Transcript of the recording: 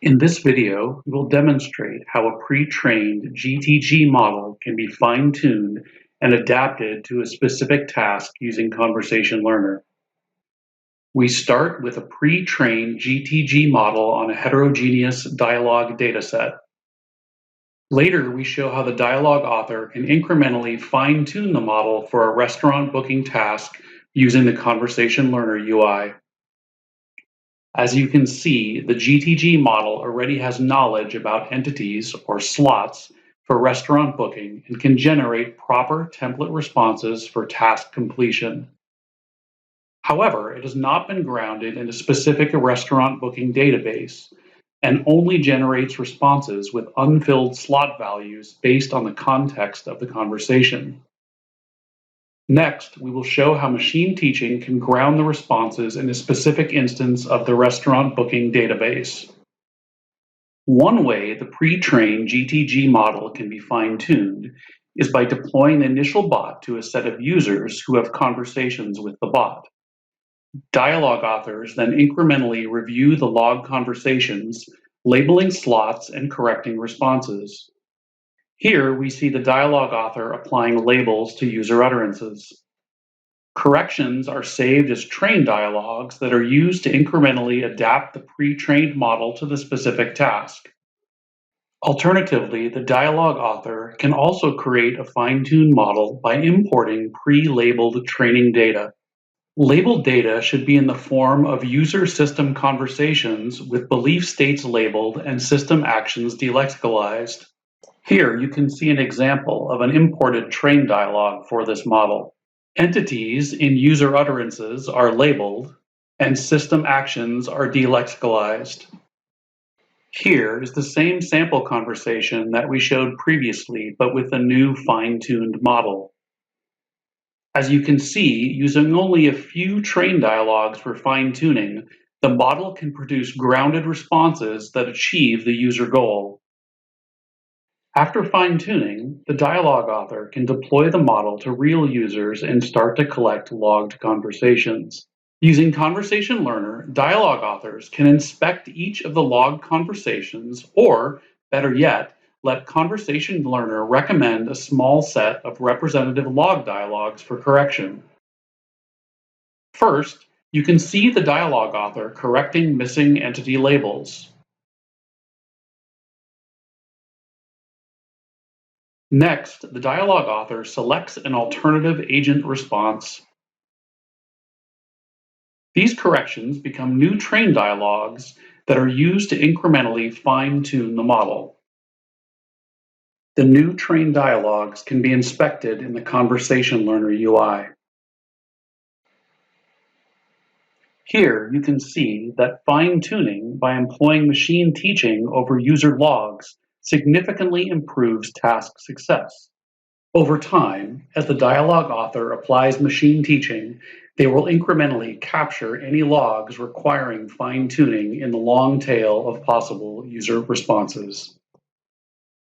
In this video, we will demonstrate how a pre-trained GTG model can be fine-tuned and adapted to a specific task using Conversation Learner. We start with a pre-trained GTG model on a heterogeneous dialogue dataset. Later, we show how the dialogue author can incrementally fine-tune the model for a restaurant booking task using the Conversation Learner UI. As you can see, the GTG model already has knowledge about entities or slots for restaurant booking and can generate proper template responses for task completion. However, it has not been grounded in a specific restaurant booking database and only generates responses with unfilled slot values based on the context of the conversation. Next, we will show how machine teaching can ground the responses in a specific instance of the restaurant booking database. One way the pre-trained GTG model can be fine-tuned is by deploying the initial bot to a set of users who have conversations with the bot. Dialogue authors then incrementally review the log conversations, labeling slots and correcting responses. Here, we see the dialogue author applying labels to user utterances. Corrections are saved as trained dialogues that are used to incrementally adapt the pre-trained model to the specific task. Alternatively, the dialogue author can also create a fine-tuned model by importing pre-labeled training data. Labeled data should be in the form of user-system conversations with belief states labeled and system actions delexicalized. Here you can see an example of an imported train dialogue for this model. Entities in user utterances are labeled and system actions are delexicalized. Here is the same sample conversation that we showed previously, but with a new fine-tuned model. As you can see, using only a few train dialogues for fine-tuning, the model can produce grounded responses that achieve the user goal. After fine-tuning, the dialogue author can deploy the model to real users and start to collect logged conversations. Using Conversation Learner, dialogue authors can inspect each of the logged conversations, or, better yet, let Conversation Learner recommend a small set of representative log dialogues for correction. First, you can see the dialogue author correcting missing entity labels. Next, the dialogue author selects an alternative agent response. These corrections become new train dialogues that are used to incrementally fine-tune the model. The new train dialogues can be inspected in the Conversation Learner UI. Here you can see that fine-tuning by employing machine teaching over user logs significantly improves task success. Over time, as the dialogue author applies machine teaching, they will incrementally capture any logs requiring fine-tuning in the long tail of possible user responses.